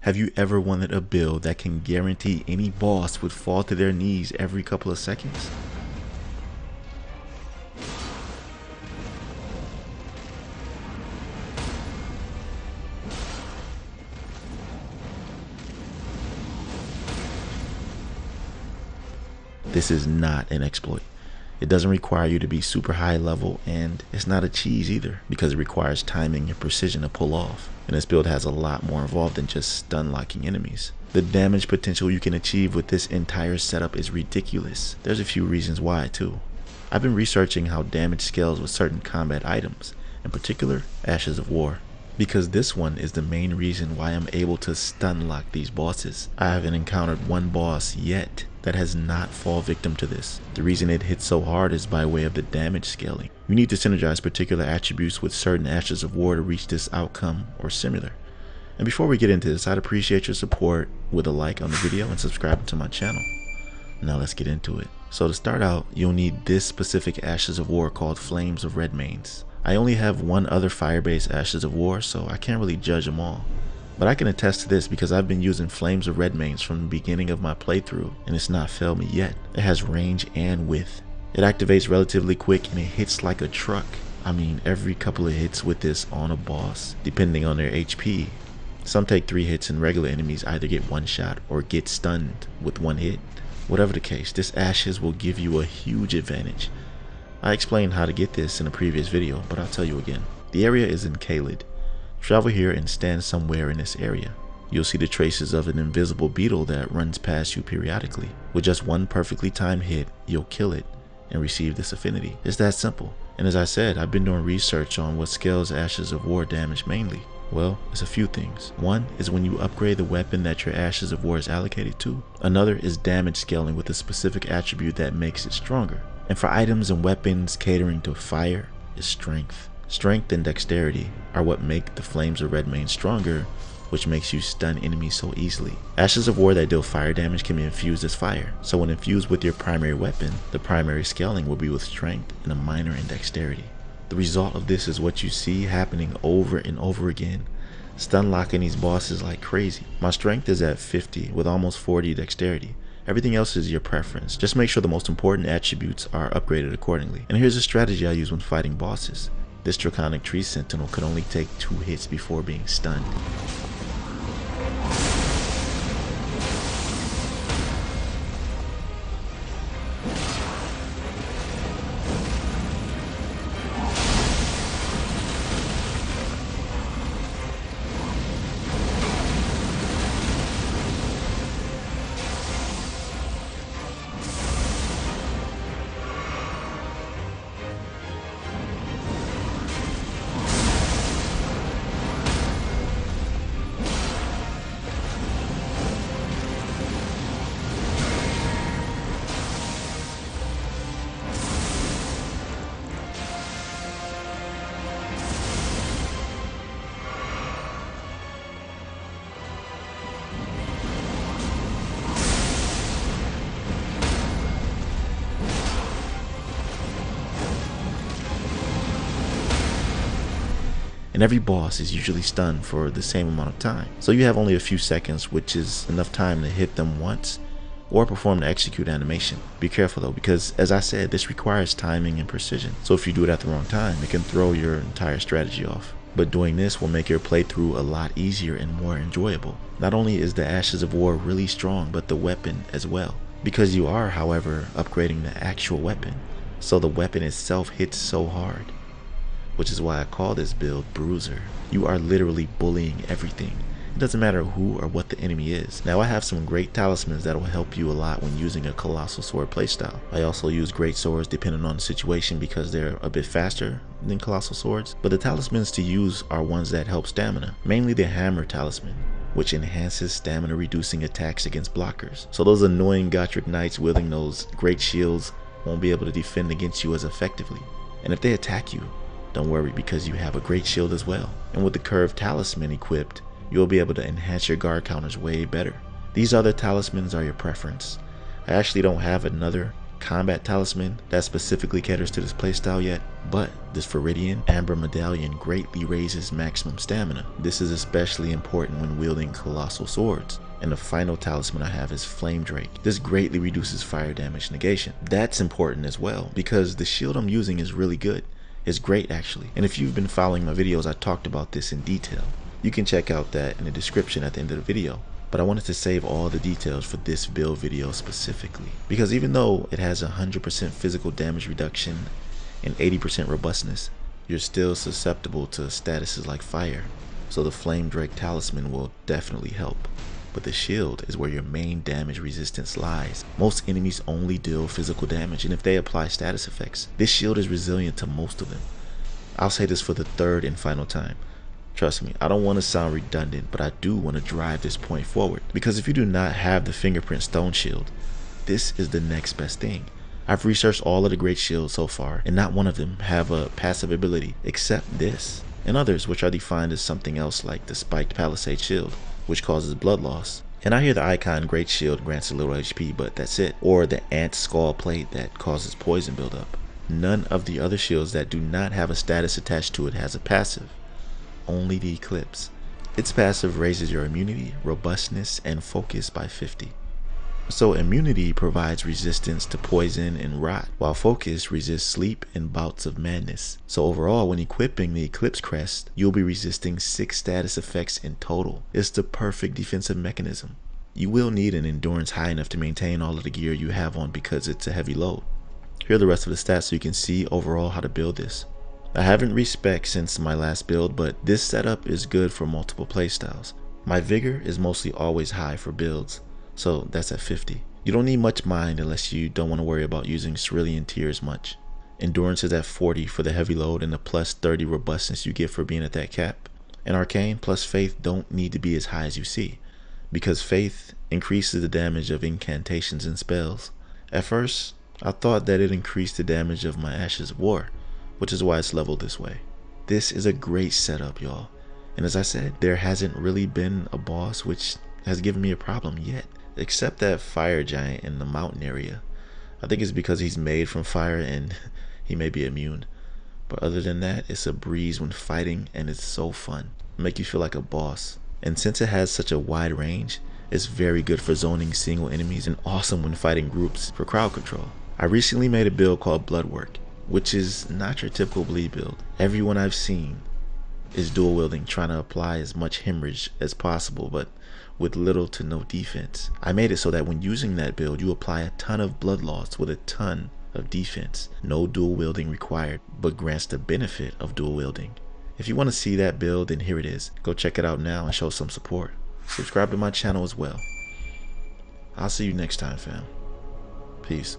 Have you ever wanted a build that can guarantee any boss would fall to their knees every couple of seconds? This is not an exploit. It doesn't require you to be super high level, and it's not a cheese either, because it requires timing and precision to pull off. And this build has a lot more involved than just stun locking enemies. The damage potential you can achieve with this entire setup is ridiculous. There's a few reasons why too. I've been researching how damage scales with certain combat items, in particular Ashes of War, because this one is the main reason why I'm able to stun lock these bosses. I haven't encountered one boss yet that has not fall victim to this. The reason it hits so hard is by way of the damage scaling. You need to synergize particular attributes with certain Ashes of War to reach this outcome or similar. And before we get into this, I'd appreciate your support with a like on the video and subscribing to my channel. Now let's get into it. So to start out, you'll need this specific Ashes of War called Flames of Redmanes. I only have one other fire-based Ashes of War, so I can't really judge them all. But I can attest to this because I've been using Flames of Redmanes from the beginning of my playthrough, and it's not failed me yet. It has range and width. It activates relatively quick and it hits like a truck. I mean, every couple of hits with this on a boss, depending on their HP. Some take 3 hits and regular enemies either get one shot or get stunned with 1 hit. Whatever the case, this Ashes will give you a huge advantage. I explained how to get this in a previous video, but I'll tell you again. The area is in 𝐜𝐨𝐬𝐷. Travel here and stand somewhere in this area. You'll see the traces of an invisible beetle that runs past you periodically. With just one perfectly timed hit, you'll kill it and receive this affinity. It's that simple. And as I said, I've been doing research on what scales Ashes of War damage mainly. Well, it's a few things. One is when you upgrade the weapon that your Ashes of War is allocated to. Another is damage scaling with a specific attribute that makes it stronger. And for items and weapons catering to fire is strength. Strength and dexterity are what make the Flames of Redmanes stronger, which makes you stun enemies so easily. Ashes of War that deal fire damage can be infused as fire, so when infused with your primary weapon, the primary scaling will be with strength and a minor in dexterity. The result of this is what you see happening over and over again, stun locking these bosses like crazy. My strength is at 50 with almost 40 dexterity. Everything else is your preference. Just make sure the most important attributes are upgraded accordingly. And here's a strategy I use when fighting bosses. This Draconic Tree Sentinel could only take 2 hits before being stunned. And every boss is usually stunned for the same amount of time. So you have only a few seconds, which is enough time to hit them once or perform the execute animation. Be careful though, because as I said, this requires timing and precision. So if you do it at the wrong time, it can throw your entire strategy off. But doing this will make your playthrough a lot easier and more enjoyable. Not only is the Ashes of War really strong, but the weapon as well. Because you are, however, upgrading the actual weapon. So the weapon itself hits so hard. Which is why I call this build Bruiser. You are literally bullying everything. It doesn't matter who or what the enemy is. Now I have some great talismans that will help you a lot when using a colossal sword playstyle. I also use great swords depending on the situation because they're a bit faster than colossal swords. But the talismans to use are ones that help stamina. Mainly the hammer talisman, which enhances stamina reducing attacks against blockers. So those annoying Gothic knights wielding those great shields won't be able to defend against you as effectively. And if they attack you, don't worry because you have a great shield as well. And with the curved talisman equipped, you'll be able to enhance your guard counters way better. These other talismans are your preference. I actually don't have another combat talisman that specifically caters to this playstyle yet, but this Viridian Amber Medallion greatly raises maximum stamina. This is especially important when wielding colossal swords. And the final talisman I have is Flame Drake. This greatly reduces fire damage negation. That's important as well because the shield I'm using is really good. It's great actually. And if you've been following my videos, I talked about this in detail. You can check out that in the description at the end of the video. But I wanted to save all the details for this build video specifically. Because even though it has 100% physical damage reduction and 80% robustness, you're still susceptible to statuses like fire. So the Flame Drake talisman will definitely help. But the shield is where your main damage resistance lies. Most enemies only deal physical damage, and if they apply status effects, this shield is resilient to most of them. I'll say this for the third and final time. Trust me, I don't want to sound redundant, but I do want to drive this point forward. Because if you do not have the Fingerprint Stone Shield, this is the next best thing. I've researched all of the great shields so far, and not one of them have a passive ability except this, and others which are defined as something else like the Spiked Palisade Shield, which causes blood loss. And I hear the Icon Great Shield grants a little HP, but that's it. Or the Ant Skull Plate that causes poison buildup. None of the other shields that do not have a status attached to it has a passive. Only the Eclipse. Its passive raises your immunity, robustness, and focus by 50. So immunity provides resistance to poison and rot, while focus resists sleep and bouts of madness. So overall, when equipping the Eclipse Crest, you'll be resisting 6 status effects in total. It's the perfect defensive mechanism. You will need an endurance high enough to maintain all of the gear you have on because it's a heavy load. Here are the rest of the stats so you can see overall how to build this. I haven't respec since my last build, but this setup is good for multiple playstyles. My vigor is mostly always high for builds, so that's at 50. You don't need much mind unless you don't want to worry about using Cerulean Tears much. Endurance is at 40 for the heavy load and the plus 30 robustness you get for being at that cap. And Arcane plus Faith don't need to be as high as you see, because Faith increases the damage of incantations and spells. At first, I thought that it increased the damage of my Ashes of War, which is why it's leveled this way. This is a great setup, y'all. And as I said, there hasn't really been a boss which has given me a problem yet, except that fire giant in the mountain area. I think it's because he's made from fire and he may be immune. But other than that, it's a breeze when fighting and it's so fun. Make you feel like a boss. And since it has such a wide range, it's very good for zoning single enemies and awesome when fighting groups for crowd control. I recently made a build called Bloodwork, which is not your typical bleed build. Everyone I've seen is dual wielding, trying to apply as much hemorrhage as possible, but with little to no defense. I made it so that when using that build, you apply a ton of blood loss with a ton of defense. No dual wielding required, but grants the benefit of dual wielding. If you want to see that build, then here it is. Go check it out now and show some support. Subscribe to my channel as well. I'll see you next time, fam. Peace.